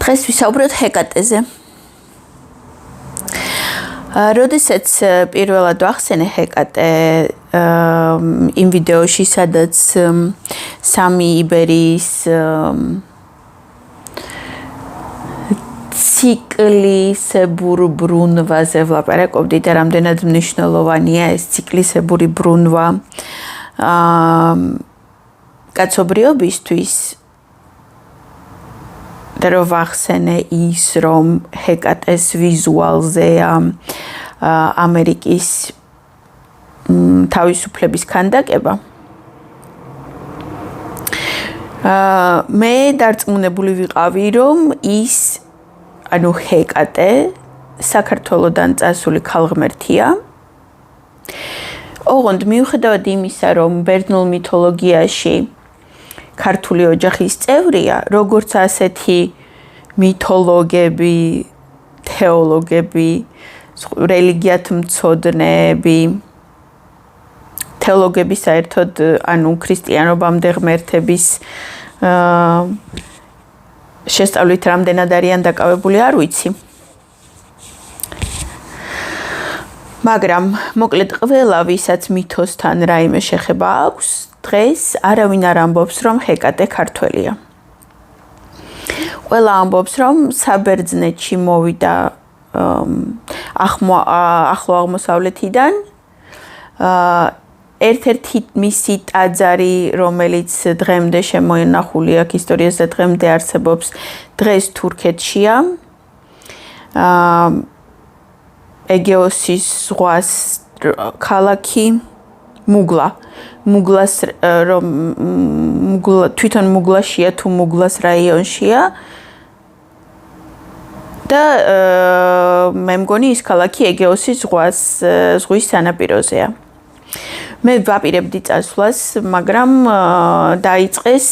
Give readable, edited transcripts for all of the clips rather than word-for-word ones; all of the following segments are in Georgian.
დღეს ვისაუბროთ ჰეკატეზე. როდესაც პირველად ვახსენე ჰეკატე იმ ვიდეოში, სადაც სამი იბერიის ციკლისებურ ბრუნვაზე ვლაპარაკობდი და რამდენად მნიშვნელოვანია ეს ციკლისებური ბრუნვა კაცობრიობისთვის. და რომ ვახსენე ის, რომ ჰეკატეს ვიზუალზე ამერიკის თავისუფლების ქანდაკება. მე დარწმუნებული ვიყავი, რომ ის, ანუ ჰეკატე, საქართველოდან წასული ქალღმერთია. ოღონდ მიუხედავად იმისა, რომ ბერძნულ მითოლოგიაში ქართული ოჯახის წევრია, როგორც ასეთი მითოლოგები, თეოლოგები, რელიგიათმცოდნეები, თეოლოგები საერთოდ, ანუ ქრისტიანობამდე ღმერთების შესწავლით რამდენად არიან დაკავებული, არ ვიცი. მაგრამ, მოკლედ, ყველა, ვისაც მითოსთან რაიმე შეხება აქვს, დღეს არავინ არ ამბობს, რომ ჰეკატე ქართველია. ყველა ამბობს, რომ საბერძნეთში მოვიდა ახლო აღმოსავლეთიდან. ერთ-ერთი მისი ტაძარი, რომელიც დღემდე შემონახული აქვს ისტორიას და დღემდე არსებობს, დღეს თურქეთშია. ეგეოსის ზღვას ქალაქი მუგლას რომ თვითონ მუგლაშია თუ მუგლას რაიონშია და მე მგონი ის ქალაქი ეგეოსის ზღვის სანაპიროზეა. მე ვაპირებდი წასვლას, მაგრამ დაიწყეს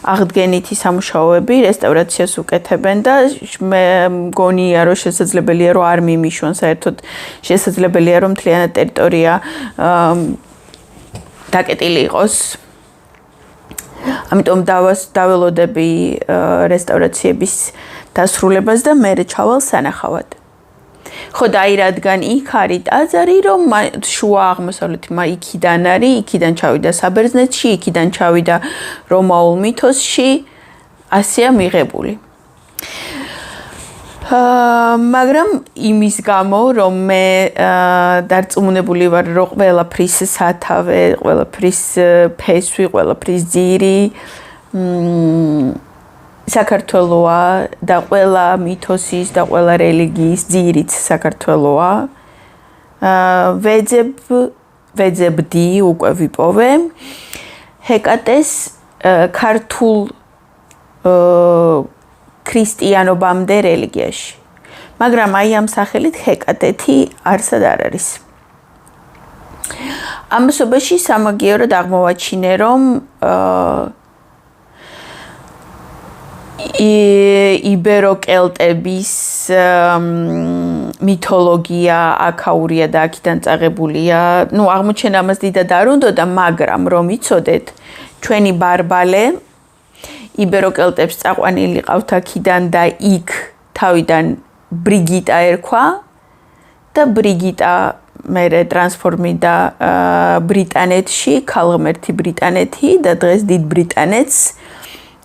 აღდგენითი სამუშაოები, რესტავრაციას უკეთებენ და მე მგონია, რომ შესაძლებელია, რომ არ მიმიშვან, საერთოდ შესაძლებელია, რომ მთლიანად ტერიტორია დაკეტილი იყოს. ამიტომ დაველოდები რესტავრაციების დასრულებას და მე ჩავალ სანახავად. ხო და აი რადგან იქ არის ტაძარი, რომ შუა აღმოსავლეთი იქიდან არის, იქიდან ჩავიდა საბერძნეთში, იქიდან ჩავიდა რომაულ მითოსში, ასეა მიღებული. მაგრამ იმის გამო, რომ მე დარწმუნებული ვარ, რომ ყველაფრის სათავე, ყველაფრის ფესვი, ყველაფრის ძირი საქართველოა და ყველა მითოსის და ყველა რელიგიის ძირიც საქართველოა. ვეძებდი უკვე ვიპოვე ჰეკატეს ქართულ ქრისტიანობამდე რელიგიაში. მაგრამ აი ამ სახელით ჰეკატეთი არსად არ არის. ამასობაში სამაგიეროდ აღმოვაჩინე, რომ იბეროკელტების მითოლოგია აქაურია და აქედან წაღებულია. აღმოჩენა ამას დიდად არ უნდოდა, მაგრამ რომ იცოდეთ, ჩვენი ბარბალე იბეროკელტებს წაყვანილი ყავთ აქედან და იქ თავიდან ბრიგიტა ერქვა და ბრიგიტა მერე ტრანსფორმიდა ბრიტანეთში, ქალღმერთი ბრიტანეთი და დღეს დიდ ბრიტანეთს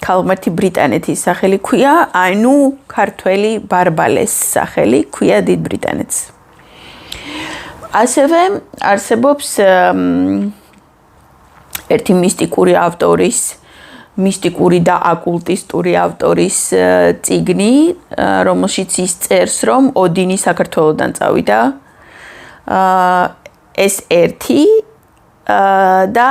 ქალღმერთი ბრიტანეთის სახელი ქვია, ანუ ქართველი ბარბალეს სახელი ქვია დიდ ბრიტანეთს. ასევე არსებობს ერთი მისტიკური და აკულტისტური ავტორის წიგნი, რომელშიც ის წერს, რომ ოდინი საქართველოდან წავიდა. ეს ერთი და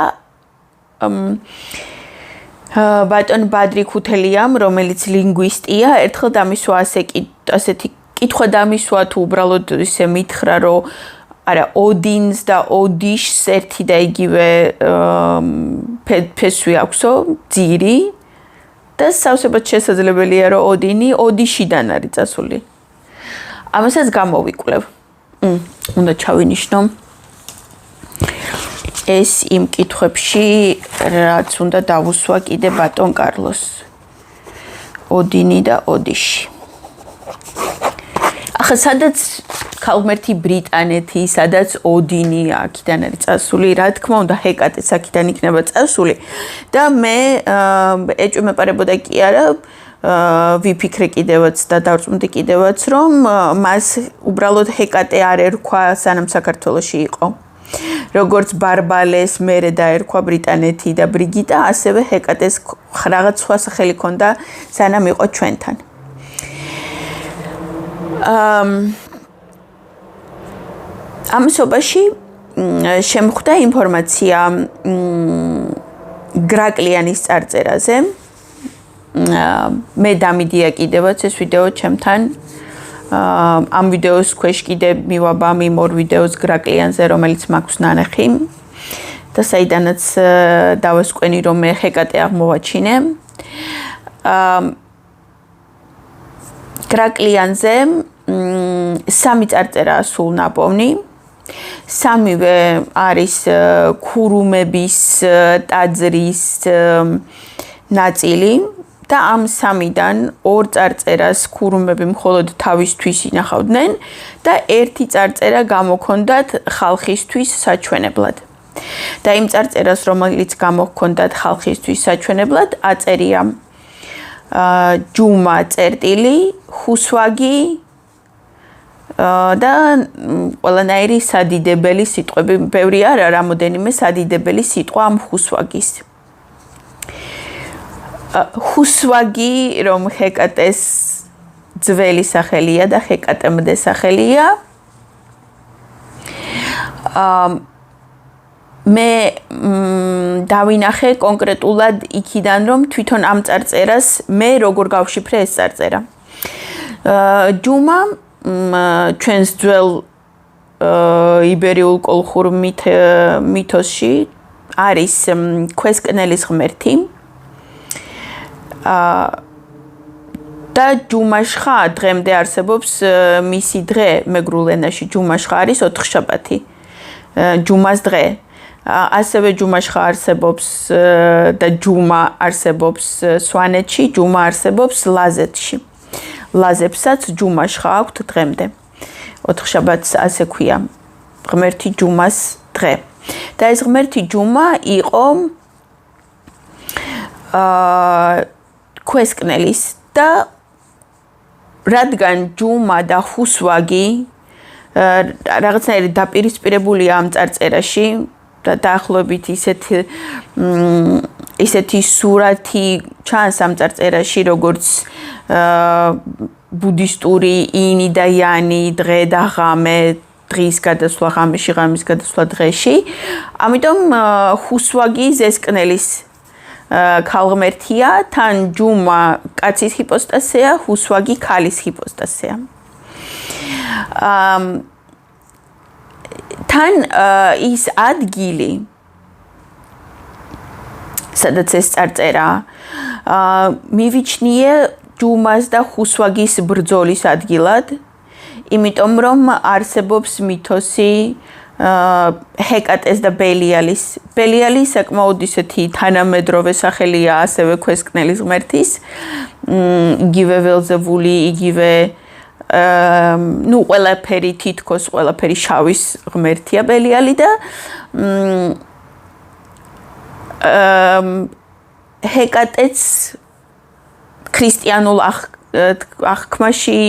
ბატონ ბადრი ქუთელიამ, რომელიც ლინგვისტია, ერთხელ დამისვა ასეთი კითხვა დამისვა თუ უბრალოდ ისე მითხრა, რომ არა, ოდინს და ოდიშს ერთი და იგივე ფესვი აქვსო, ძირი და სავსებად შესაძლებელია, რომ ოდინი ოდიშიდან არის წასული. ამასაც გამოვიკვლევ. უნდა ჩავინიშნო. ეს იმ კითხვებში, რაც უნდა დავუსვა კიდე ბატონ კარლოს. ოდინი და ოდიში. ახლა სადაც ქალღმერთი ბრიტანეთი, სადაც ოდინია, აქიდან არის წასული, რა თქმა უნდა, ჰეკატეც აქიდან იქნება წასული და მე ეჭვმეპარებოდა კი არა, ვიფიქრე კიდევაც და დავწმუნდი კიდევაც, რომ მას უბრალოდ ჰეკატე არ ერქვა სანამ საქართველოში იყო. როგორც ბარბალეს მერე დაერქვა ბრიტანეთი და ბრიგიტა, ასევე ჰეკატეს რაღაც სხვა სახელი ჰქონდა სანამ იყო ჩვენთან. ამასობაში შემხვდა ინფორმაცია გრაკლიანის წარწერაზე. მე დამიდია კიდევაც ეს ვიდეო ჩემთან. ამ ვიდეოს ქვეშ კიდე მივაბამ იმ ორ ვიდეოს გრაკლიანზე, რომელიც მაქვს ნანახი და საიდანაც დავასკვენი, რომ მე ჰეკატე აღმოვაჩინე. გრაკლიანზე სამი წარწერაა სულ ნაპოვნი. სამივე არის ქურუმების ტაძრის ნაწილი და ამ სამიდან ორ წარწერას ქურუმები მხოლოდ თავისთვის ინახავდნენ და ერთი წარწერა გამოქონდათ ხალხისთვის საჩვენებლად. და იმ წარწერას, რომელიც გამოქონდათ ხალხისთვის საჩვენებლად, აწერია ჯუმა წერტილი, ხუსვაგი და ყველანაირი სადიდებელი სიტყვები, ბევრი არა, რამოდენიმე სადიდებელი სიტყვა ამ ხუსვაგის. ხუსვაგი, რომ ჰეკატეს ძველი სახელია და ჰეკატემდე სახელია. მე დავინახე კონკრეტულად იქიდან, რომ თვითონ ამ წარწერას მე როგორ გავშიფრე ეს წარწერა. ჯუმა ჩვენს ძველ იბერიულ კოლხურ მითოსში არის ქვესკნელის ღმერთი. და ჯუმაშხა დღემდე არსებობს მისი დღე მეგრულ ენაში ჯუმაშხა არის ოთხშაბათი. ჯუმას დღე. ასევე ჯუმაშხა არსებობს და ჯუმა არსებობს სვანეთში, ჯუმა არსებობს ლაზეთში. ლაზებსაც ჯუმაშხა აქვთ დღემდე. ოთხშაბათს ასე ქვია ღმერთი ჯუმას დღე. და ეს ღმერთი ჯუმა იყო ქვესკნელის და რადგან ჯუმა და ხუსვაგი რაღაცნაირად დაპირისპირებულია ამ წარწერაში და დაახლოებით ისეთი სურათი ჩანს ამ წარწერაში, როგორც ბუდისტური ინი და იანი, დღე და ღამე, დღის გადასვლა ღამეში, ღამის გადასვლა დღეში. ამიტომ ხუსვაგი ზესკნელის ქალღმერთია, თან ჯუმა კაცის ჰიპოსტაზია, ხუსვაგი ქალის ჰიპოსტაზია. თან ის ადგილი, სადაც ეს წარწერა, მივიჩნიე ჯუმას და ხუსვაგის ბრძოლის ადგილად, იმიტომ რომ არსებობს მითოსი ჰეკატეს და ბელიალის. ბელიალი საკმაოდ ისეთი თანამედროვე სახელია ასევე ქვესკნელის ღმერთის. იგივე ველზევული, იგივე ყველაფერი თითქოს ყველაფერი შავის ღმერთია ბელიალი და ჰეკატეც ქრისტიანულ აღქმაში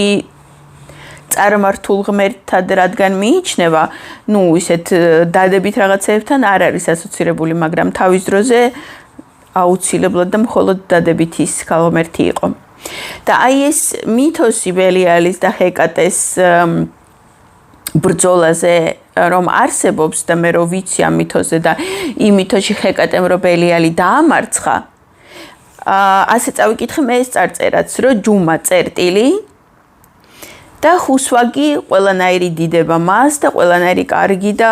წარმართულ ღმერთად რადგან მიიჩნევა, ისეთ დადებით რაღაცეებთან არ არის ასოცირებული, მაგრამ თავის დროზე აუცილებლად და მხოლოდ დადებით ის ქალღმერთი იყო. და აი ეს მითოსი ბელიალის და ჰეკატეს ბრძოლაზე რომ არსებობს და მე რო ვიცი ამ მითოსზე და იმ მითოში ჰეკატემ რო ბელიალი დაამარცხა, ასე წავიკითხე მე ეს წარწერაც, რომ ჯუმა წერტილი და ხუსვაგი ყველანაირი დიდება მას და ყველანაირი კარგი და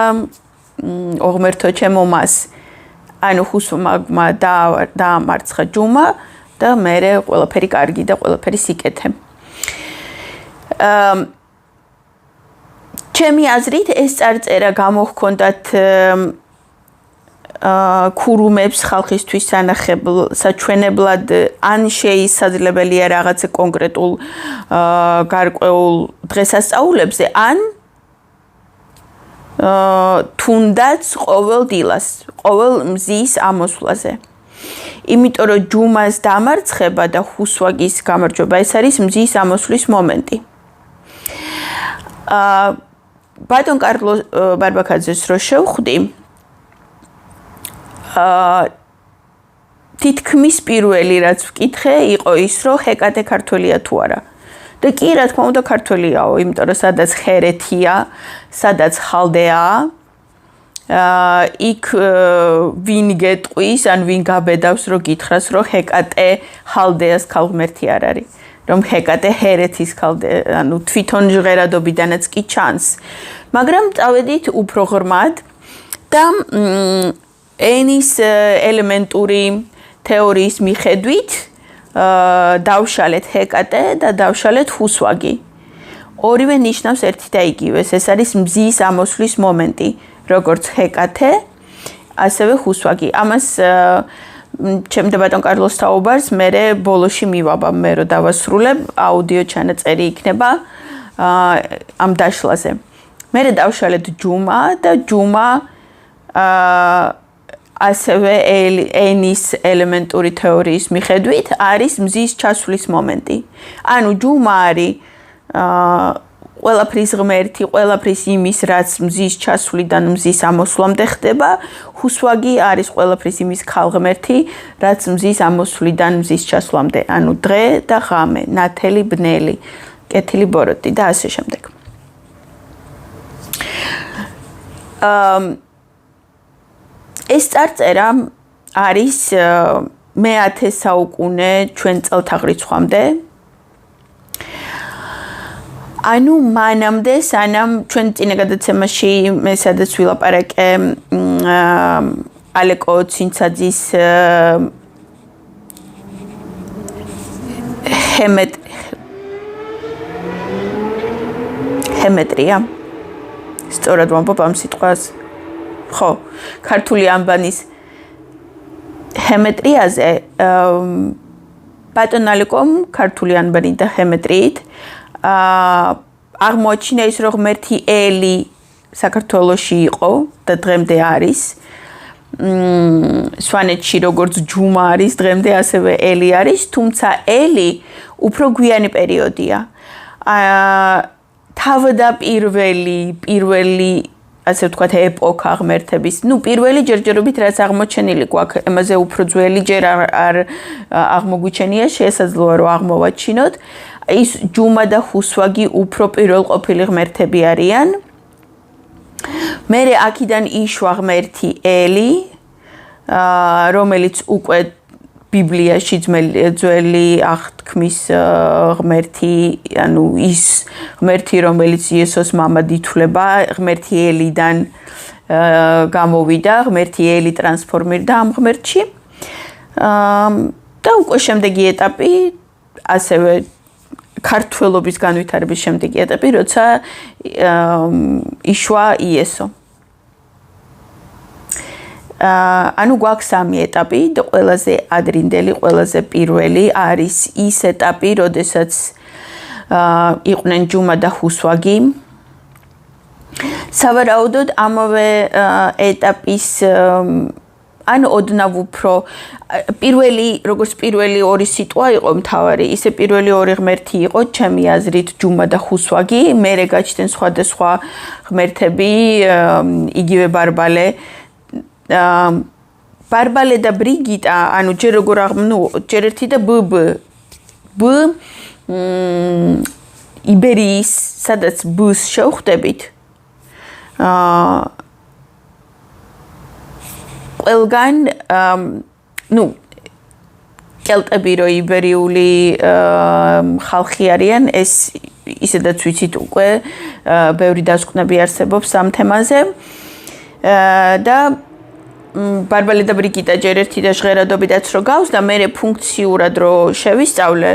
ოღმერთო ჩემო მას. ანუ ხუსვაგმა დაამარცხა ჯუმა და მერე ყველაფერი კარგი და ყველაფერი სიკეთე. ჩემი აზრით ეს წარწერა გამოჰქონდათ ქურუმებს ხალხისთვის საჩვენებლად ან შეისაძლებელია რაღაცა კონკრეტულ გარკვეულ დღესასწაულებზე ან თუნდაც ყოველ დილას, ყოველ მზის ამოსვლაზე. იმიტომ რომ ჯუმას დამარცხება და ჰუსვაგის გამარჯვება ეს არის მზის ამოსვლის მომენტი. ბატონ კარლო ბარბაქაძეს რო შევხვდი, თითქმის პირველი რაც ვკითხე იყო ის რომ ჰეკატე ქართველია თუ არა. და კი რა თქმა უნდა ქართველიაო, იმიტომ რომ სადაც ხერეთია, სადაც ხალდეაა, იქ ვინ გეტყვის ან ვინ გაბედავს რომ გითხრას რომ ჰეკატე ხალდეას ქალღმერთი არ არის. რომ ჰეკატე ჰერეთის ქალდე, ანუ თვითონ ჟღერადობიდანაც კი ჩანს. მაგრამ წავედით უფრო ღრმად და ენის ელემენტური თეორიის მიხედვით დავშალეთ ჰეკატე და დავშალეთ ჰუსვაგი. ორივე ნიშნავს ერთი და იგივეს. ეს არის მზის ამოსვლის მომენტი, როგორც ჰეკატე, ასევე ჰუსვაგი. ამას ჩემ და ბატონ კარლოს თაობარს მე ბოლოში მივაბა, მე რო დავასრულებ, აუდიო ჩანაწერი იქნება ამ დაშლაზე. მე დავშალეთ ჯუმა და ჯუმა ასევე ენის ელემენტური თეორიის მიხედვით არის მზის ჩასვლის მომენტი. ანუ ჯუმა არის ყველაფრის ღმერთი, ყველაფრის იმის, რაც მზის ჩასვლიდან მზის ამოსვლამდე ხდება, ჰუსვაგი არის ყველაფრის იმის ქალღმერთი, რაც მზის ამოსვლიდან მზის ჩასვლამდე, ანუ დღე და ღამე, ნათელი, ბნელი, კეთილი ბოროტი და ასე შემდეგ. ეს წარწერა არის მე-10 საუკუნე ჩვენ წელთაღრიცხვამდე. ანუ მანამდე, სანამ ჩვენ წინა გადაცემაში მე სადაც ვილაპარაკე ალეკო ცინცაძის ჰემეტრია. სწორად ვამბობ ამ სიტყვას. ხო, ქართული ანბანის ჰემეტრიაზე ბატონ ალეკომ ქართული ანბანი და ჰემეტრიით აღმოაჩინა ის რომ ღმერთი ელი საქართველოში იყო და დღემდე არის. სვანეთში როგორც ჯუმა არის, დღემდე ასევე ელი არის, თუმცა ელი უფრო გვიანი პერიოდია. პირველი ასე ვთქვათ ეპოქა ღმერთების, პირველი ჯერჯერობით რაც აღმოჩენილი გვაქვს, ემაზე უფრო ძველი ჯერ არ აღმოგვიჩენია, შესაძლოა რომ აღმოვაჩინოთ. ის ჯუმა და ჰუსვაგი უფრო პირველყოფილი ღმერთები არიან. მერე აქედან იშვა ღმერთი ელი, რომელიც უკვე ბიბლიაში ძველი აღთქმის ღმერთი, ანუ ის ღმერთი, რომელიც იესოს მამად ითვლება, ღმერთი ელიდან გამოვიდა, ღმერთი ელი ტრანსფორმირდა ამ ღმერთში. და უკვე შემდეგი ეტაპი, ასევე ქართველობის განვითარების შემდეგი ეტაპი, როცა იშვა იესო. ანუ გვაქვს სამი ეტაპი და ყველაზე ადრინდელი, ყველაზე პირველი არის ის ეტაპი, როდესაც იყვნენ ჯუმა და ჰუსვაგი. სავარაუდოდ ამავე ეტაპის ან ოდნავ უფრო როგორც პირველი ორი სიტყვა იყო მთავარი, ისე პირველი ორი ღმერთი იყო ჩემი აზრით ჯუმა და ჰუსვაგი, მერე გაჩნდნენ სხვადასხვა ღმერთები, იგივე ბარბალე. ბარბალე და ბრიგიტა, ანუ ჯერ როგორ ჯერ ერთი და ბ იბერიის, სადაც ბ-ს შევხვდებით. ყველგან, კელტები რო იბერიული ხალხი არიან, ეს ისედაც ვიცით უკვე, ბევრი დასკვნები არსებობს ამ თემაზე. და ბარბალე და ბრიგიტა ჯერ ერთი და ჟღერადობიდაც რო გავს და მერე ფუნქციურად რო შევისწავლე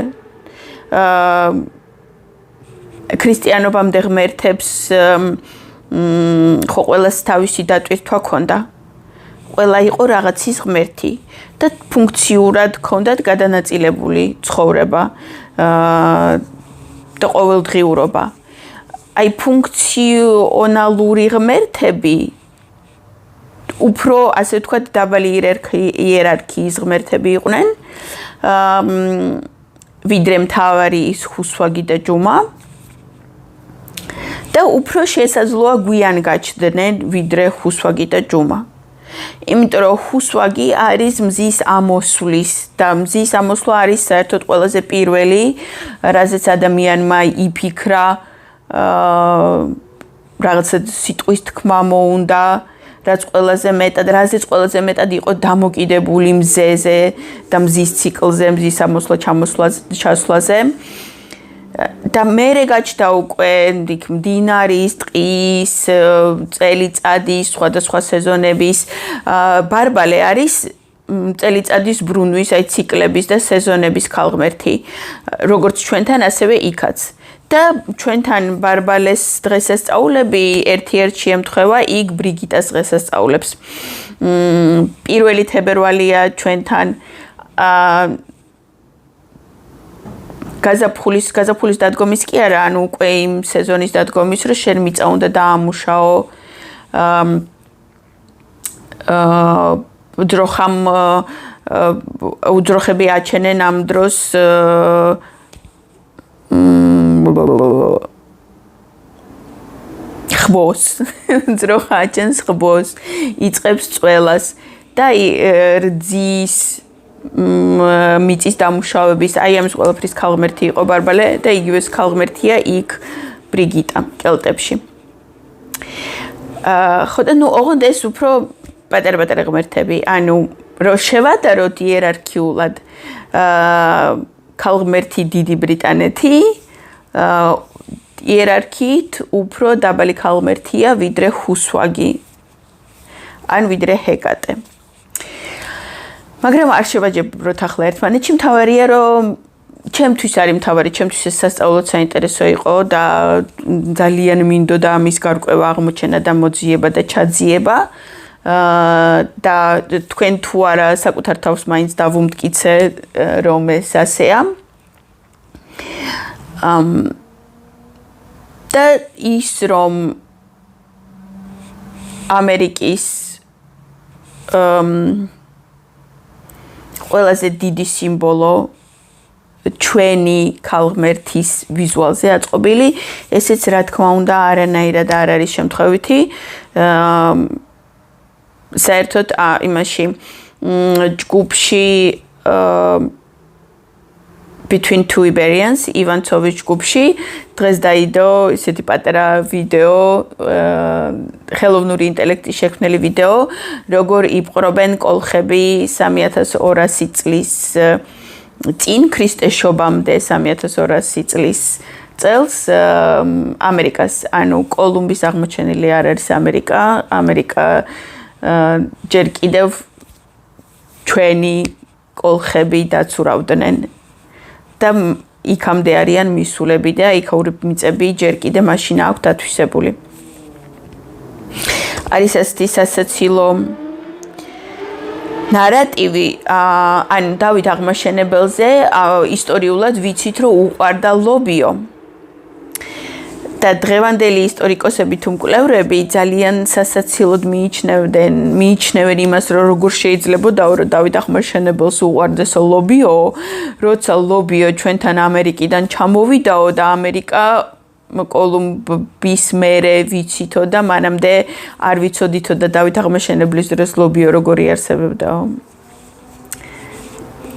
ქრისტიანობამდე ღმერთებს ხო ყველას თავისი დატვირთვა ქონდა. ყველა იყო რაღაცის ღმერთი და ფუნქციურად ჰქონდათ გადანაწილებული ცხოვრება და ყოველდღიურობა. Ai ფუნქციონალური ღმერთები უფრო ასე ვთქვათ დაბალი იერარქიის ღმერთები იყვნენ. ვიდრე მთავარი ის ხუსვაგი და ჯუმა. და უფრო შესაძლოა გვიან გაჩნდნენ ვიდრე ხუსვაგი და ჯუმა. იმიტომ რომ ხუსვაგი არის მზის ამოსვლის და მზის ამოსვლა არის საერთოდ ყველაზე პირველი, რაზეც ადამიანმა იფიქრა რაღაცა სიტყვის თქმა მოუნდა, რაზეც ყველაზე მეტად იყო დამოკიდებული მზეზე და მზის ციკლზე, მზის ამოსვლა ჩასვლაზე. და მერე გაჩნდა უკვე მდინარის, ტყის, წელიწადის, სხვადასხვა სეზონების ბარბალე არის წელიწადის ბრუნვის, აი ციკლების და სეზონების ქალღმერთი, როგორც ჩვენთან, ასევე იქაც. და ჩვენთან ბარბალეს დღესასწაულები ერთ-ერთი ემთხვევა იქ ბრიგიტას დღესასწაულებს. 1 თებერვალია ჩვენთან გაზაფხულის დადგომის კი არა, ანუ უკვე იმ სეზონის დადგომის, რომ შენ მიწა უნდა დაამუშაო. უძროხები აჩენენ ამ დროს ხბოს, ძროხა აჩენს ხბოს, იწყებს წველას და რძის მიწის დამუშავების, აი ამის ყველაფრის ქალღმერთი იყო ბარბალე და იგივეს ქალღმერთია იქ ბრიგიტა კელტებში. ხო და ოღონდ ეს უფრო პატარ-პატარა ღმერთები, ანუ რომ შევადაროთ იერარქიულად ქალღმერთი დიდი ბრიტანეთი იერარქიით უფრო დაბალი ქალღმერთია ვიდრე ხუსვაგი ან ვიდრე ჰეკატე. მაგრამ არ შევაჯებოთ ახლა ერთმანეთში, მთავარია რომ ჩემთვის არის მთავარი, ჩემთვის ეს სასწაულოდ საინტერესო იყო და ძალიან მინდოდა ამის გარკვევა აღმოჩენა და მოძიება და ჩაძიება. და თქვენ თუ არა საკუთარ თავს მაინც დავუმტკიცე რომ ეს ასეა. და ის რომ ამერიკის ყველაზე დიდი სიმბოლო ჩვენი ქალღმერთის ვიზუალზე აწყობილი, ესეც რა თქმა უნდა არანაირად არ არის შემთხვევითი. საერთოდ იმაში ჯგუფში Between Two Iberians, ივანცოვის ჯგუფში დღეს დაიდო ისეთი პატარა ვიდეო, ხელოვნური ინტელექტის შექმნილი ვიდეო, როგორ იპყრობენ კოლხები 3200 წლის წინ ქრისტეს შობამდე 3200 წლის წელს ამერიკას, ანუ კოლუმბის აღმოჩენილი არ არის ამერიკა ჯერ კიდევ ჩვენი კოლხები დაცურავდნენ და იქამდე არიან მისულები და იქაური მიწები ჯერ კიდე მაშინ აქვს დათვისებული. არის ასეთი სასაცილო ნარატივი ან დავით აღმაშენებელზე ისტორიულად ვიცით რომ უყვარდა ლობიო. და დღევანდელი ისტორიკოსები თუ მკვლევრები ძალიან სასაცილოდ მიიჩნევენ იმას, რომ როგორ შეიძლება დავით აღმაშენებელს უყვარდეს ლობიო, როცა ლობიო ჩვენთან ამერიკიდან ჩამოვიდაო და ამერიკა კოლუმბის მერე ვიცითო და მანამდე არ ვიცოდითო და დავით აღმაშენებლის დროს ლობიო როგორი არსებებდაო.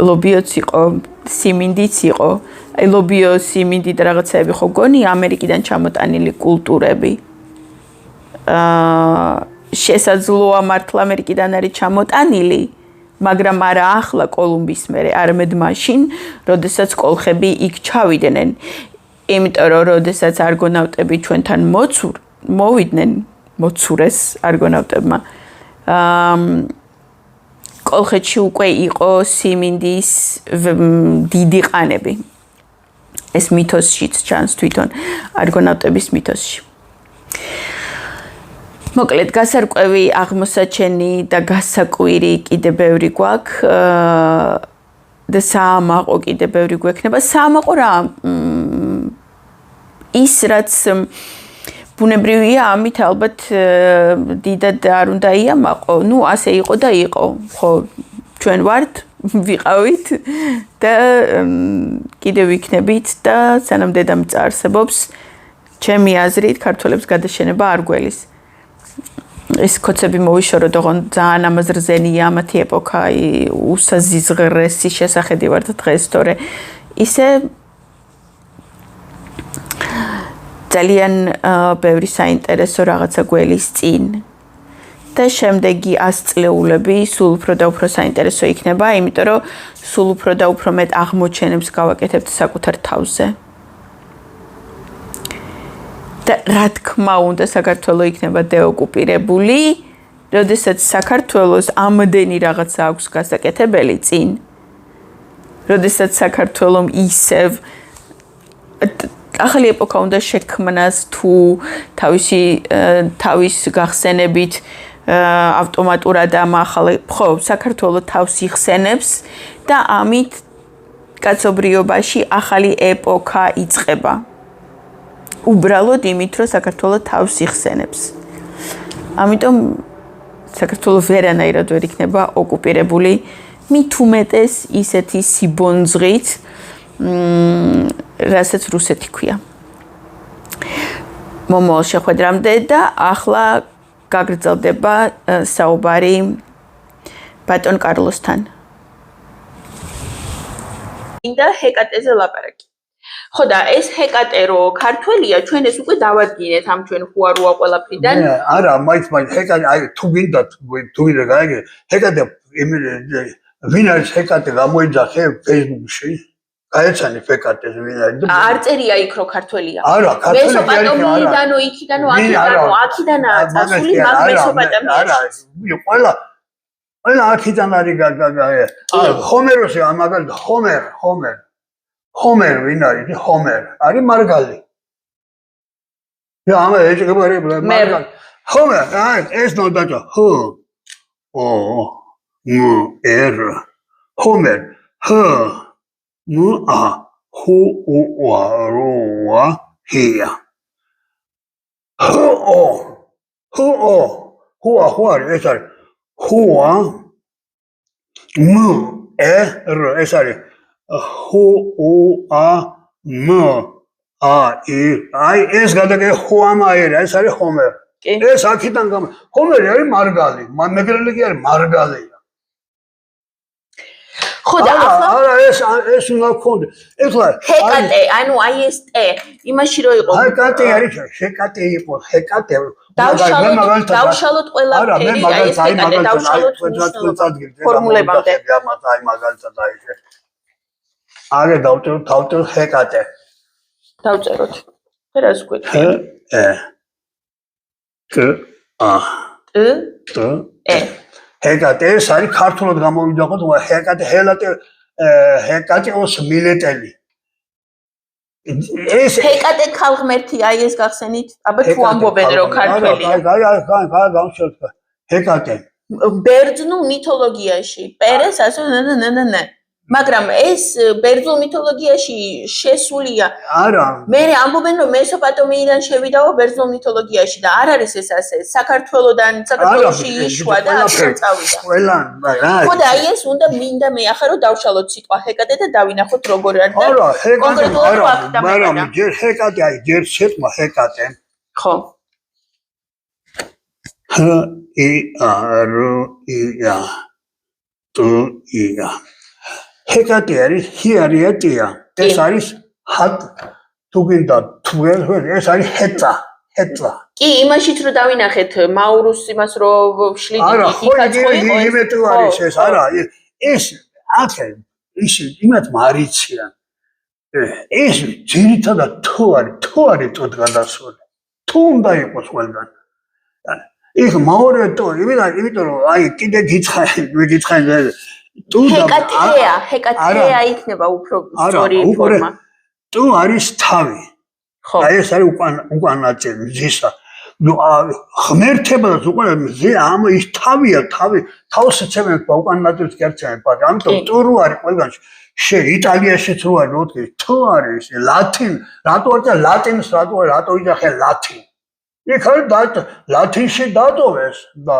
ლობიოც იყო, სიმინდიც იყო. აი ლობიო, სიმინდი და რაღაცები ხო გონი ამერიკიდან ჩამოტანილი კულტურები. შესაძლოა მართლა ამერიკიდან არის ჩამოტანილი, მაგრამ არა ახლა კოლუმბის მერე, არამედ მაშინ, როდესაც კოლხები იქ ჩავიდნენ. იმიტომ რომ როდესაც არგონავტები ჩვენთან მოვიდნენ, მოცურეს არგონავტებმა. კოლხეთში უკვე იყო სიმინდის დიდი ყანები. ეს მითოსშიც ჩანს თვითონ არგონავტების მითოსში. მოკლედ გასარკვევი აღმოსაჩენი და გასაკვირი კიდე ბევრი გვაქვს და საამაყო კიდე ბევრი გვექნება საამაყო რა ის რაც ბუნებრივია ამით ალბათ დიდად არ უნდა იამაყო ნუ ასე იყო და იყო ხო ჩვენ ვართ ვიყავით და კიდე ვიქნებით და სანამ დედამიწა არსებობს ჩემი აზრით ქართველებს გადაშენება არ გველის ეს კოცები მოვიშორო თქონ ძალიან ამას რზენია მათი ეპოქა უსაზიზღრესი შესახედი ვართ დღეს თორე ისე ძალიან ბევრი საინტერესო რაღაცა გველის წინ და შემდეგი 100 წლეულები სულ უფრო და უფრო საინტერესო იქნება იმიტომ რომ სულ უფრო და უფრო მეტ აღმოჩენებს გავაკეთებთ საკუთარ თავზე და რა თქმა უნდა საქართველო იქნება დეოკუპირებული, როდესაც საქართველოს ამდენი რაღაცა აქვს გასაკეთებელი წინ, როდესაც საქართველომ ისევ ახალი ეპოქა უნდა შექმნას თუ თავის გახსენებით ავტომატურად ამახალე ხო საქართველო თავს იხსენებს და ამით კაცობრიობაში ახალი ეპოქა იწყება. უბრალოდ იმით, რომ საქართველო თავს იხსენებს. ამიტომ საქართველო ვერანაირად ვერ იქნება ოკუპირებული, მით უმეტეს ისეთი სიბონძღით, რასაც რუსეთი ქვია. მომავალ შეხვედრამდე და ახლა გაგრძელდება საუბარი ბატონ კარლოსთან. ინდა ჰეკატეზე ლაპარაკი. ხო და ეს ჰეკატე რო ქართველია ჩვენ ეს უკვე დავადგინეთ ამ ჩვენ ხუარუა ყველაფრიდან არა მაინც ჰეკატე აი თუ გინდა თუ გაიგე ჰეკატე ვინ არის ჰეკატე გამოიძახე Facebook-ში გაეცანი ჰეკატეს ვინ არის არ წერია იქ რო ქართველია არა ქართველი მესოპოტამიიდანო იქიდანო აქიდანაა წასული მაგ მესოპოტამიაში არა ყველა აქიდან არის ჰომეროსი მაგალითად ჰომერ ვინ არის ჰომერ არის მარგალი რა ეს გაბარე მარგალი ჰომერ ეს ნოდაჭა ჰო ო ნუ ერ ჰომერ ჰ ნუ ა ჰუ უ ვა რო ვა ჰია ჰუ ეს არის ჰუა მ ერ ეს არის ჰუ უ ა მ ა ი აი ეს გადაგე ხუამაერ ეს არის ჰომერ ეს აქიდან გამ ჰომერი არის მარგალი მეგრელი კი არის მარგალია ხო და არა ეს უნდა გქონდეს ეხლა ჰეკატე ანუ აი ეს ტე იმაში რო იყო ჰეკატე არის ჰეკატე იყო ჰეკატე დავშალოთ ყველაფერი აი ეს ჰეკატე დავშალოთ ფორმულებამდე აი მაგალითად აი ეს აგე დავწეროთ ჰეკატე დავწეროთ რას გვექნება კ ა ტ ე ჰეკატე ეს არის ქართულად გამოვიდაყოთ ჰეკატე ჰეკატეოს მილეტელი ეს ჰეკატე ქალღმერთი აი ეს გახსენით აბა თუ ამბობენ რომ ქართველია აი გავშევთ ჰეკატე ბერძნულ მითოლოგიაში პერეს ასე ნე მაგრამ ეს ბერძნულ მითოლოგიაში შესულია არა მე ამბობენ რომ მესოპოტამიიდან შევიდაო ბერძნულ მითოლოგიაში და არ არის ეს ასე საქართველოში იშვა და ასე წავიდა ყველა რა ხო და აი ეს უნდა მინდა მე ახლა რომ დავშალოთ სიტყვა ჰეკატე და დავინახოთ როგორ არის და არა ჰეკატე მაგრამ ჯერ ჰეკატე აი ჯერ სიტყვა ჰეკატე ხო ჰ ი ა რ ი ა ტ ი ა ჰეკატე არის ჰიარიეტია ეს არის ჰატ თუ გინდა თუ ეს არის ჰეწა კი იმაშიც რომ დავინახეთ მაურუს იმას რომ შლიდი იქაც ხო იყო იმეტი არის ეს არა ეს ახლა ის იმათ მარიციან ეს ძირითადად თუ არის ტოდ გადასული თუ უნდა იყოს ყველგან იქ მეორე ტო იმიტომ რომ აი კიდე გიცხარი ჰეკატეა იქნება უფრო სწორი ფორმა. თუ არის თავი. ხო. აი ეს არის უკან ნაწილი ძისა. ღმერთებადაც უკვე მზე ამ ის თავია თავს ეცემენ უკან ნაწილს გერჩევენ პატი ამიტომ ტურო არის ყველგანში იტალიაშიც რო არის როდი თუ არის ლათინ რატო არის ლატინს რატო იძახენ ლათინ იქ არის ლათინში დატოვეს და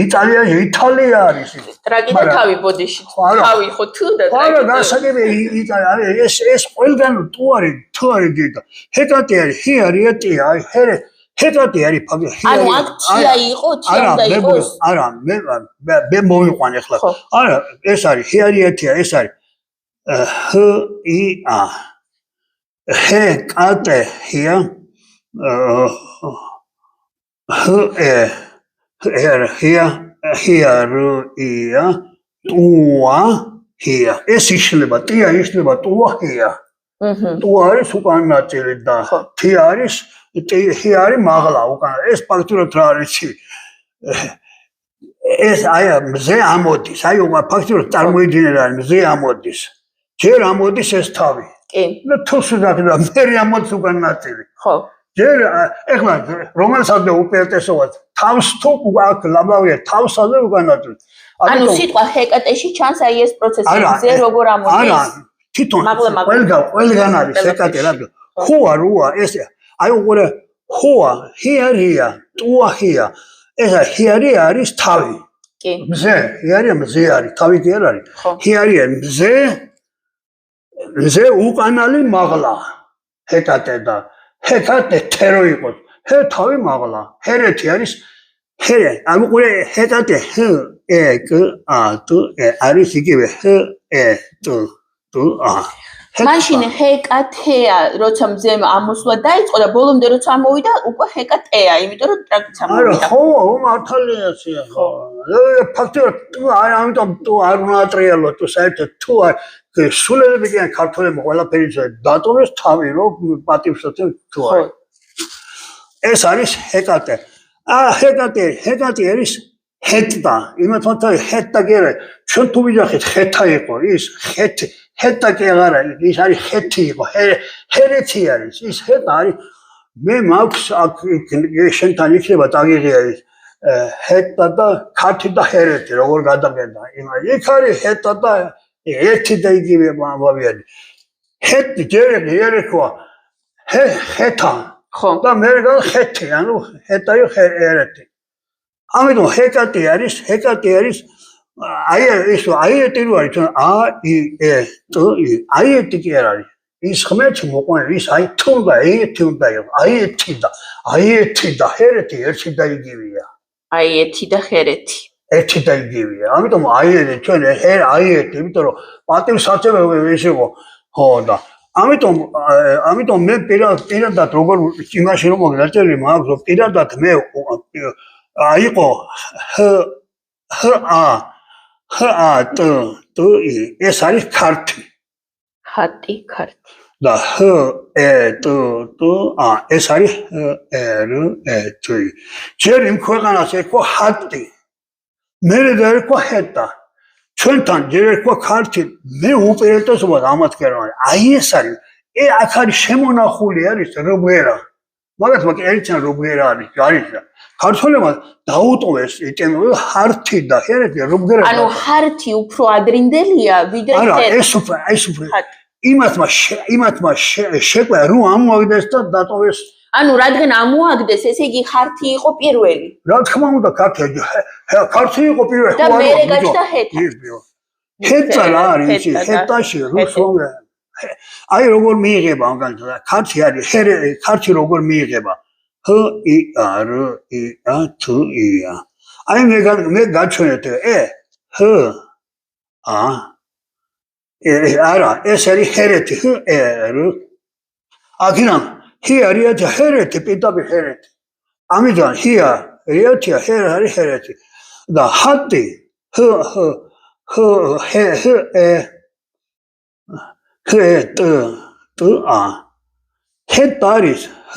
იტალია არის ტრაგედია თავი ბოდიში თავი ხო თუ და არა გასაგები ეს ყველგან თუ არის დიდა ჰეკატე არის ჰიარიეტი აი ჰეკატე არის ანუ აქცია იყო თიამდა იყოს არა მე მოვიყვან ახლა არა ეს არის ჰიარიეტია ეს არის ჰეკატე ჰია ჰიარია ტუა ჰია ეს იშლება ტია იშლება ტუა ჰია ტუა არის უკან ნაწილი და თი არის ჰი არის მაღლა უკან ეს ფაქტურად რა არის ეს აი მზე ამოდის აი ფაქტურად წარმოიდგინე რა მზე ამოდის ჯერ ამოდის ეს თავი კი და თუ სულაც მე ამოდის უკან ნაწილი ხო ჯერ ეხლა რომელსაც უპირატესობას თავს თუ აქ ლაბავია თავსაზე უკან ნაწილი ანუ სიტყვა ჰეკატეში ჩანს აი ეს პროცესი მზე როგორ ამოდის არა თვითონ ყველგან არის ჰეკატე რა ხოა როა ეს აი უყურე ხოა ჰიარია ტუა ჰია ეს ჰიარია არის თავი კი მზე ჰიარია მზე არის თავი კი არ არის ჰიარია მზე უკანალი მაღლა ჰეკატე და ჰეკატე თერო იყოს ჰე თავი მაღლა ჰერეთი არის ჰერე ამ უყურე ჰეკატე ჰ ე კ ა ტ ე არის იგივე ჰ ე ტ ტ ა მაშინ ჰეკათეა როცა მზემ ამოსვლა დაიწყო და ბოლომდე როცა ამოვიდა უკვე ჰეკათეა იმიტომ რომ ტრაგიც ამოვიდა არა ხო მართალია ხო ფაქტობრივად აი ამიტომ თუ არ უნატრიალო თუ საერთოდ თუ სულელები კი ქართველებმა ყველაფერი დატოვეს თავი რომ პატივსაცემ თუ არის ეს არის ჰეკატე ჰეკატე არის ჰეტა იმათაც ჰეტა კი არა ჩვენ თუ ვიძახით ხეთა იყო ის ჰეტა კი არა ის არის ხეთი იყო ჰერეთი არის ის ჰეტა არის მე მაქვს შენთან იქნება დაგიღია ის ჰეტა და ქათი და ჰერეთი როგორ გადაგენდა იქ არის ჰეტა და ერთი და იგივე მოვიდი ჰეტი ჯერეკვა ჰეთა ხო და მე გან ხეთი ანუ ჰეტა ჰერეთი ამიტომ ჰეკატე არის აი ეს აიეტი რო არის ა ი ე ტ ი აიეტი კი არ არის ის ხმეთ მოყვანილი ის აი თუნდა აიეტი უნდა იყოს აიეტი და ჰერეთი ერთი და იგივეა აიეტი და ჰერეთი ერთი და იგივეა ამიტომ აიეტი ჩვენ აიეტი იმიტომ რომ პატივსაცემი ის იყო ხო და ამიტომ მე პირადად როგორ იმაში რომ მოგდაჭერი მაქვს რომ პირადად მე აიყო ჰ ტ ი ეს არის ქართი და ჰ ე ტ ა ეს არის ერ ე ტ ჯერ იმ ქვეყანას ერქვა ჰატი მე ერქვა ჰეტა ჩვენთან ჯერ ერქვა ქართი მე უპირატესობას ამათ კერმანი აი ეს არის აქ არის შემონახული არის რობერა მაგათ ერჩან რობერა არის ქართველებმა დაუტოვეს იტემო ჰარტი და ჰერეთი რობერა ანუ ჰარტი უფრო ადრინდელია ვიდრე ჰერეთი არა ეს უფრო იმათმა შეკვე რომ ამოაგდეს და დატოვეს ანუ რადგან ამოაგდეს ესე იგი ჰარტი იყო პირველი რა თქმა უნდა ქართი იყო პირველი და მერე გაჩნდა ჰეტა ჰეტა რა არის ჰეტაში რუსული აი როგორ მიიღება ამგან ქართი არის ქართი როგორ მიიღება ჰ ი ა რ ი ა თ ი ა აი მე გაჩვენეთ ჰ ა არა ეს არის ჰერეთი ჰ ე რ აგინამ ჰი არის ჰერეთი პიტაბი ჰერეთი ამიტომ ჰია რიათია ჰერი ჰერეთი და ჰატი ჰ ე ჰეტ ტ ა ჰეტა არის ჰ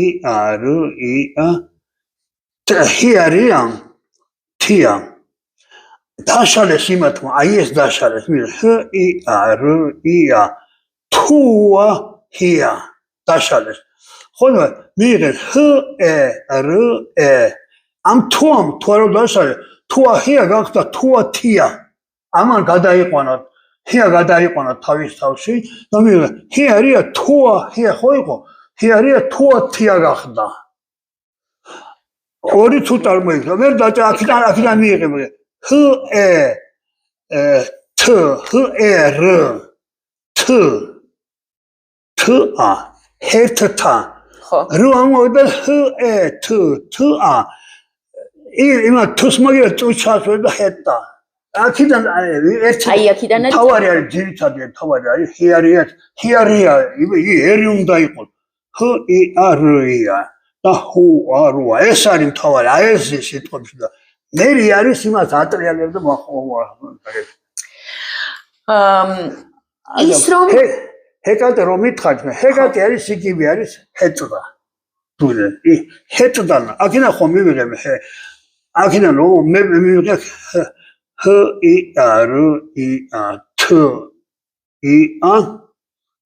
ი ა რ ი ა ჰი არიან თია დაშალეს იმათმა აი ეს დაშალეს ჰ ი ა რ ი ა თუა ჰია დაშალეს ხოლმე მიიღეთ ჰ ე რ ე ამ თუამ თუარო დასალე თუა ჰია გახდა თუა თია ამან გადაიყვანა ჰია გადაიყვანა თავის თავში და მიიღე ჰია რია თუა ჰია ხო იყო ჰია რია თუა თია გახდა ორი თუ წარმოიქნა ვერ დაჭა აქიდან მიიღე ჰ ე თ ჰ ე რ თ თ ა ჰერთა ხო რო ამოვიდა ჰ ე თ თ ა იმა თუს მაგერ წუჩას და ჰეტა აქიდან ერთი აი აქიდან არის თავარი არის ძირითადი თავარი არის ჰიარია ერი უნდა იყოს ჰ ი ა რ ია და ჰუ ა რუა ეს არის თავარი აი ეს სიტყვებში და მერი არის იმას ატრიალებს და ის რომ ჰეკატე რომ მითხარ ჰეკატე არის იგივე არის ჰეტდა თუნე ჰეტდან აქედან ხომ მივიღე აქედან რომ მე მივიღე ჰ ი ა რ ი ა თ ი ა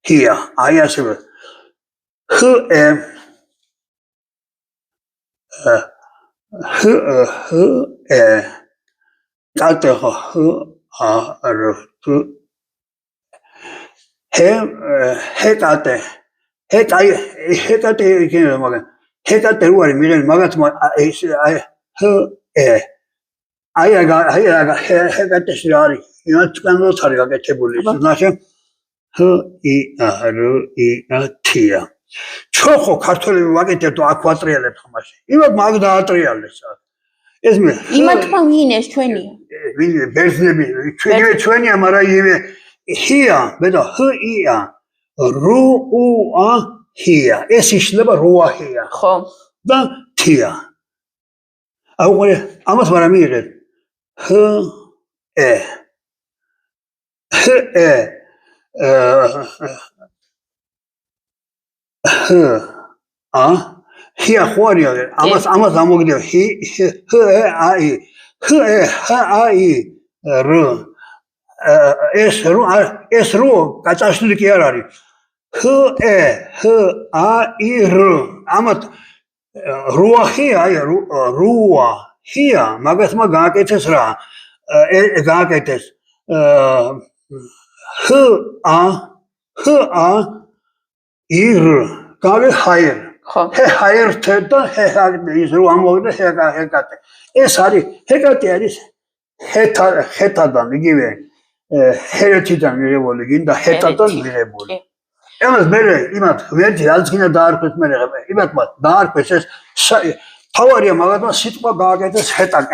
ჰია აი ასევე ჰ ე ჰ ე კატე ჰ ა რ თ ჰეკატე იქნება მაგრამ ჰეკატე რო არის მიღები მაგათ ეს ჰ ე აი ჰეკატეში არის იმათ კანონს არის გაკეთებული ნახე ჰ ი ა რ ი ა თია ჩვენ ხო ქართველები ვაკეთებთ აკვატრიალებთ ხმაში იმათ მაგ დაატრიალეს ეს მე იმათმა ვინ ეს ჩვენია ვინ ბერძნები ჩვენია მაგრამ იმე ჰია ბედა ჰ ი ა რუ უ ა ჰია ეს იშლება რუა ჰია ხო და თია აუღე ამას ვარ მიიღეთ ჰ ე ჰ ე ჰ ა ჰია ხوارია ამას ამოგდიო ჰ ე ა ი ჰ ე ჰ ა ი რ ეს რო გაწაშლილი კი არ არის ჰ ე ჰ ა ი რ ამათ რუა ჰია აი რუა ჰია მაგათმა გააკეთეს რა გააკეთეს ჰ ა ი რ გავე ჰაერ ხო ჰაერ თედა ის რო ამოვიდა ჰეკატე ეს არის ჰეკატე არის ჰეტადან იგივე ჰერეთიდან მიღებული გინდა ჰეტადან მიღებული ემას მე იმათ ვერჯი რაც გინდა დაარქვეს მე იმათმა დაარქვეს ეს თავარია მაგათმა სიტყვა გააკეთეს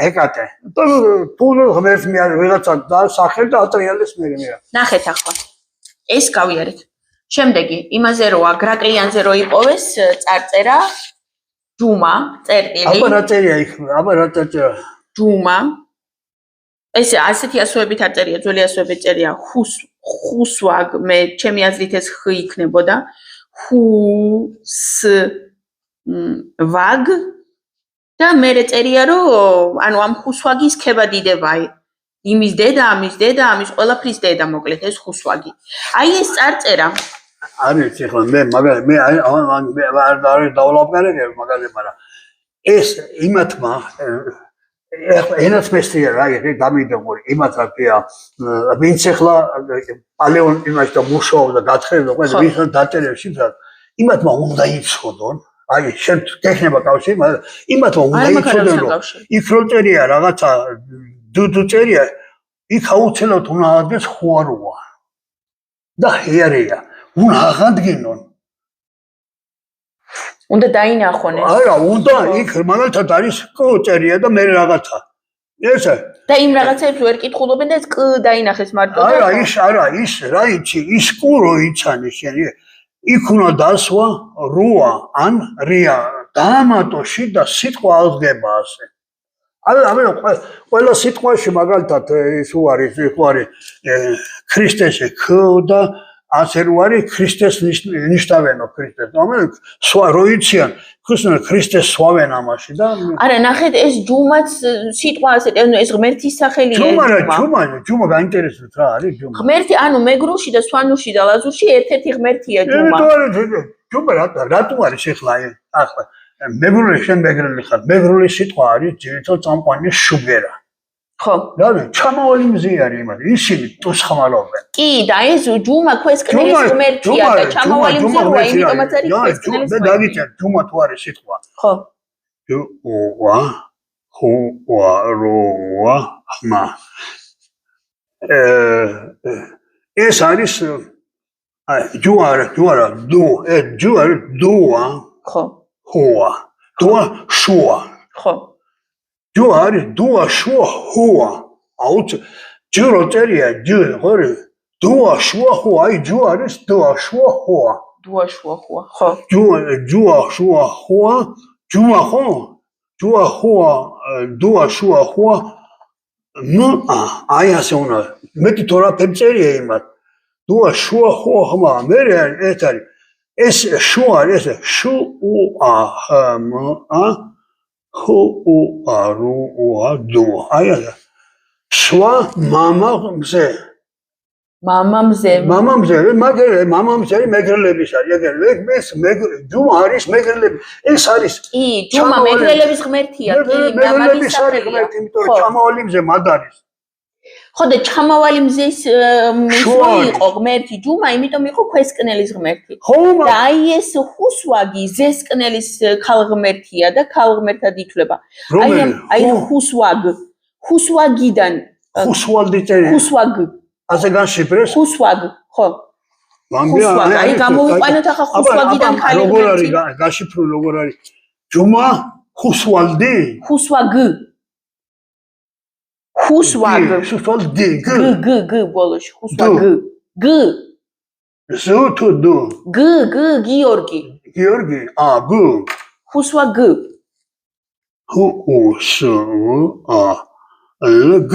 ჰეკატე თუ ღმერთს მე ვიღაცა დასახელ და ატრიალეს მე ნახეთ ახლა ეს გავიარეთ შემდეგი იმაზე რო აგრაკლიანზე რო იპოვეს წარწერა ჯუმა წერტილი აბა რა წერია იქ აბა რა წერია ჯუმა ეს ასეთი ასოებით არ წერია ძველი ასოებით წერია ხუსვაგ მე ჩემი აზრით ეს ხ იქნებოდა ხუს ვაგ და მე წერია რომ ანუ ამ ხუსვაგის ქება დიდებაი იმის დედა ამის ყველაფრის დედა მოკლედ ეს ხუსვაგი აი ეს წარწერა არის ახლა მე არ დავლაპარაკებ მაგაზე მაგრამ ეს იმათმა ენაც მესწია რა იგი გამიდებული იმათ რაფია ვინც ახლა პალეონ იმაში და მუშაობდა გათხრებდა ყველა ვინც დაწერებს შიფრად იმათმა უნდა იცოდონ აი შენ ტექნება კავშირი მაგრამ იმათმა უნდა იცოდონ რომ იქ რო წერია რაღაცა დუდუ წერია იქ აუცილებლად უნდა აღდგეს ხუაროა და ჰერია უნდა აღადგინონ უნდა დაინახონ ეს არა უნდა იქ მაგალითად არის კ წერია და მე რაღაცა ესა და იმ რაღაცებს ვერ კითხულობენ და ეს კ დაინახეს მარტო არა ის რა იცი ის კ რო იცანი შენი იქ უნდა დასვა რუა ან რია დამატოში და სიტყვა აღდგება ასე აი ყველა სიტყვაში მაგალითად ის არის ხوارი ქრისტეში ქ და ასე რო არის ქრისტეს ნიშნავენო ქრისტეს. ამიტომ სხვა რო იციან, ქრისტეს სვავენ ამაში და არა, ნახეთ ეს ჯუმაც სიტყვა ასეთი, ანუ ეს ღმერთის სახელია ჯუმა გაინტერესებს რა არის ჯუმა. ღმერთი, ანუ მეგრულში და სვანურში და ლაზურში ერთ-ერთი ღმერთია ჯუმა. ჯუმა რატო არის ახლა მეგრული შენ მეგრელი ხარ. მეგრული სიტყვა არის ძირითადად წამყვანი შუგერა. ხო. რა ჩამავალი მზე არის იმას. ისინი ტუსხმალობენ. კი, და ეს ჯუმა ქვესკნელის ღმერთია და ჩამავალი მზე როა, იმიტომაც არის ქვესკნელის ღმერთი. მე დაგიწერ ჯუმა თუ არის სიტყვა. ხო. ჯუა ხუა როა ხმა. ეს არის ჯუარა ჯუარა დუა ხო. ხუა დუა შუა ხო. ჯუარი დუა შუა ხუა აუც ჯურო წერია ჯუ ხორი დუა შუა ხუა აი ჯუარის დუა შუა ხუა დუა შუა ხუა ხო. ჯუა შუა ხუა ჯუა ხო ჯუა ხუა დუა შუა ხუა ნუ აი ასე უნდა მეტი თორა ფერწერია იმათ დუა შუა ხუა ხმა მე ეს არის ეს შუა ეს შუა ხმა ხუ უ რუ დუ აი ეს შუა მამამზე მამამზე მეგრელების არის ეგ ჯუმა არის მეგრელები ეს არის კი ჯუმა მეგრელების ღმერთია კი მეგრელების არის ღმერთი იმიტომ რომ ჩამავალი მზე მად არის ხო და ჩამავალი მზის იყო ღმერთი ჯუმა იმიტომ იყო ქვესკნელის ღმერთი და აი ეს ხუსვაგი ზესკნელის ქალღმერთია და ქალღმერთად ითვლება აი ხუსვაგიდან ხუსვაგ ასე განშიფრეს ხუსვაგ ხო ხუსვაგ აი გამოვიყვანოთ ახლა ხუსვაგიდან ქალი როგორ არის გაშიფრო როგორ არის ჯუმა ხუსვალდი ხუსვაგ გ ბოლოში ხუსვაგ გ ზუ თუ დუ გ გიორგი გ ხუსვაგ ჰუ უსუ ლგ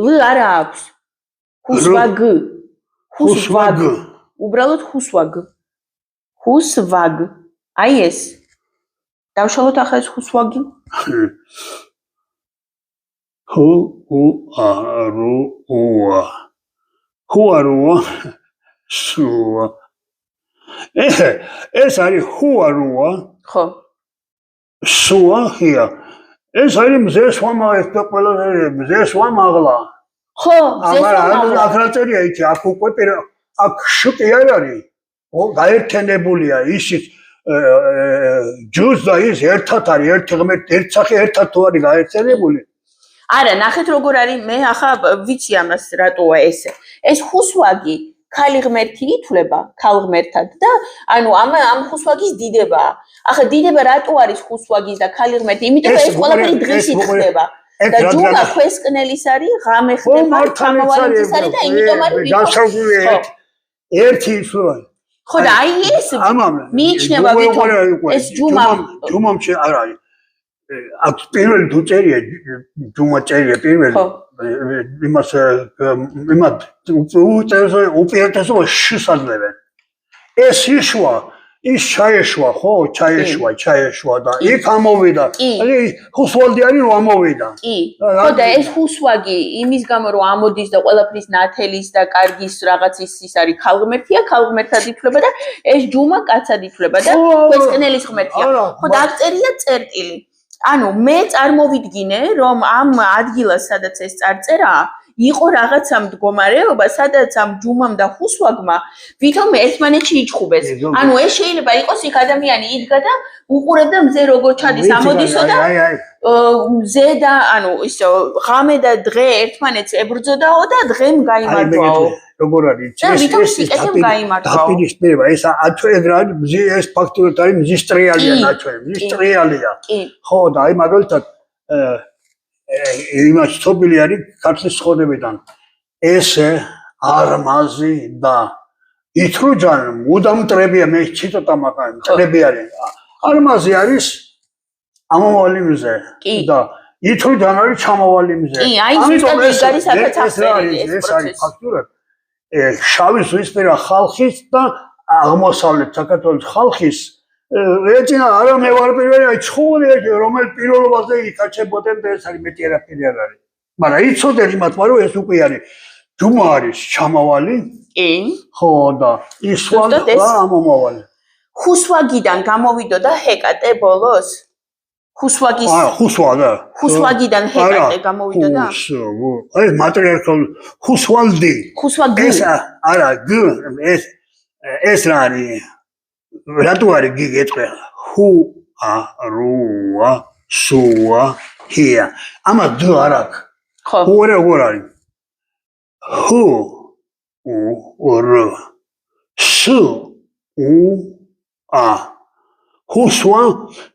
ლ არა აქვს ხუსვაგ უბრალოდ ხუსვაგ აი ეს დავშალოთ ახლა ეს ხუსვაგი ჰუ რუა სუა ეს არის ჰუარუა ხო სუა ხია ეს არის მზე სვამაღლა და ყველა მზე სვამაღლა ხო მზე სვამაღლა აქ რა წერია იცი აქ უკვე აქ შუკი არ არის გაერთიანებულია ისიც ჯუს და ის ერთად არის ერთი ღმერთი ერთ სახე ერთად თუ არის გაერთიანებული არა ნახეთ როგორ არის მე ახლა ვიცი ამას რატოა ესე ეს ხუსვაგი ქალი ღმერთი ითვლება ქალღმერთად და ანუ ამ ხუსვაგის დიდება ახლა დიდება რატო არის ხუსვაგის და ქალი ღმერთი იმიტომ რომ ეს ყველაფერი დღისით ხდება და ჯუმა ქვესკნელის არის ღამე ხდება ჩამავალის არის და იმიტომ არის ერთი იცვლება ხო და აი ეს მიიჩნევა ვითომ ეს ჯუმამში არ არის აქ პირველი თუ წერია ჯუმა წერია პირველი იმას უპირატესობა შესაძლებენ ეს იშვა ის ჩაეშვა ხო ჩაეშვა და იქ ამოვიდა აი ხუსვალდი არის რომ ამოვიდა კი ხო და ეს ხუსვაგი იმის გამო რომ ამოდის და ყველაფრის ნათელის და კარგის რაღაცის ის არის ქალღმერთია ქალღმერთად ითვლება და ეს ჯუმა კაცად ითვლება და ქვესკნელის ღმერთია ხო და აქ წერია წერტილი ანუ მე წარმოვიდგინე რომ ამ ადგილას სადაც ეს წარწერა იყო რაღაცა მდგომარეობა სადაც ამ ჯუმამ და ხუსვაგმა ვითომ ერთმანეთში იჭხუბეს ანუ ეს შეიძლება იყოს იქ ადამიანი იდგა და უყურებდა მზე როგორ ჩადის ამოდისო და მზე და ანუ ისე ღამე და დღე ერთმანეთს ებრძოდაო და დღემ გაიმარჯვაო როგორ არის ეს დაპირისპირება ეს აჩვენებდა მზე ეს ფაქტურად არის მზის ტრიალია ნაჩვენები მზის ტრიალია ხო და აი მაგალითად იმას თობილი არის ქართლის ცხოვრებიდან ესე არმაზი და ითრუჯან მუდამ მტრებია მე ციტატა მაგარი მტრები არის არმაზი არის ამავალი მზე და ითრუჯან არის ჩამავალი მზე კი აი ზუსტად ის არის აქაც ეს არის ფაქტურად შავი ზღვისპირა ხალხის და აღმოსავლეთ საქართველოს ხალხის ეჭინა არა მე ვარ პირველი აი ცხული რომელ პირველობაზე იქაჩებოდნენ და ეს არის მეტი არაფერი არ არის მაგრამ იცოდნენ იმათ რომ ეს უკვე არის ჯუმა არის ჩამავალი კი ხო და ის სვლა ამომავალი ხუსვაგიდან გამოვიდოდა ჰეკატე ბოლოს ხუსვაგის ხუსვა და ხუსვაგიდან ჰეკატე გამოვიდოდა აი მატრიარქალ ხუსვალდი ხუსვაგი ეს არა გ ეს რა არის რატო არის გიგეთყე ჰუ ა რუა სუა ჰია ამა დ არ აქვს ხო ჰუ როგორ არის ჰუ უ ր სუ უ ა ჰუსვა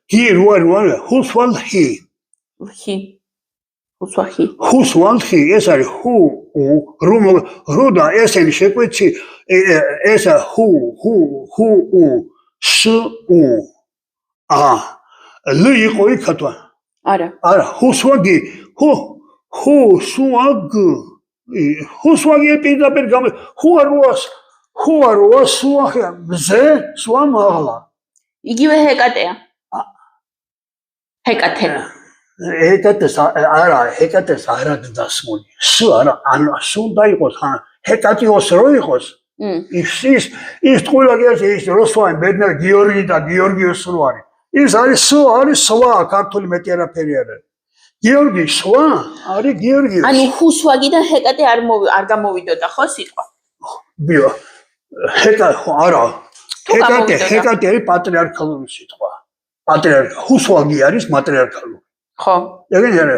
გი რუა ჰუსვალ ჰი ჰი ხუსვაგი ჰუსვალ ჰი ეს არის ჰუ უ რო და ესენი შეკვეცი ეს ჰუ უ სუ უ ა ლი იყო იქათა არა ჰუსვაგი ჰუ სუაგ ჰუსვაგი პირდაპირ გამ ჰუა როა სუახა ზე სუა მაღლა იგივე ჰეკატეა ჰეკათე ჰეკატეს არა ჰეკატეს არა დასმული სუ არა ანუ სუ და იყოს ჰეკატიოს რო იყოს ის ტყუილაკი არის ის როსვანი ბედნერ გიორგი და გიორგიოს რო არის ის არის სუ არის სვა ქართული მეტი არაფერი არ არის გიორგი სვა არის გიორგი ანუ ხუსვაგი და ჰეკატე არ გამოვიდოდა ხო სიტყვა ბიო ჰეკატე არა ჰეკატე არის პატრიარქალური სიტყვა პატრიარქ ხუსვაგი არის მატრიარქალური ხო ეგრე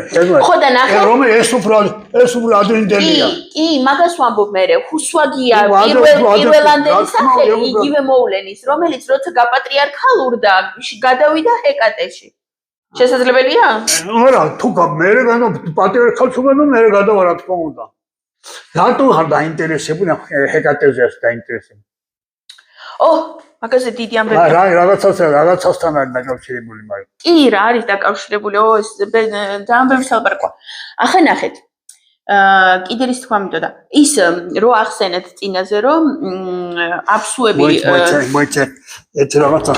ხო და ნახე რომ ეს უფრო ადრინდელია კი მაგას ვამბობ მე ხუსვაგია პირველანდელი სახელი იგივე მოვლენის რომელიც როცა გაპატრიარქალურდა გადავიდა ჰეკატეში შესაძლებელია არა თუ მე პატრიარქალს უგანო მე გადავა რა თქმა უნდა რატო არ დაინტერესებული ჰეკატეზე დაინტერესებული მაგაზე დიდი ამბები რაღაცასთან არის დაკავშირებული მაგრამ კი რა არის დაკავშირებული ეს ძალიან ბევრი სალაპარაკოა ახლა ნახეთ კიდე ის თქვა მითოდა ის რო ახსენეთ წინაზე რომ აფსუები მოიცე ეს რაღაცა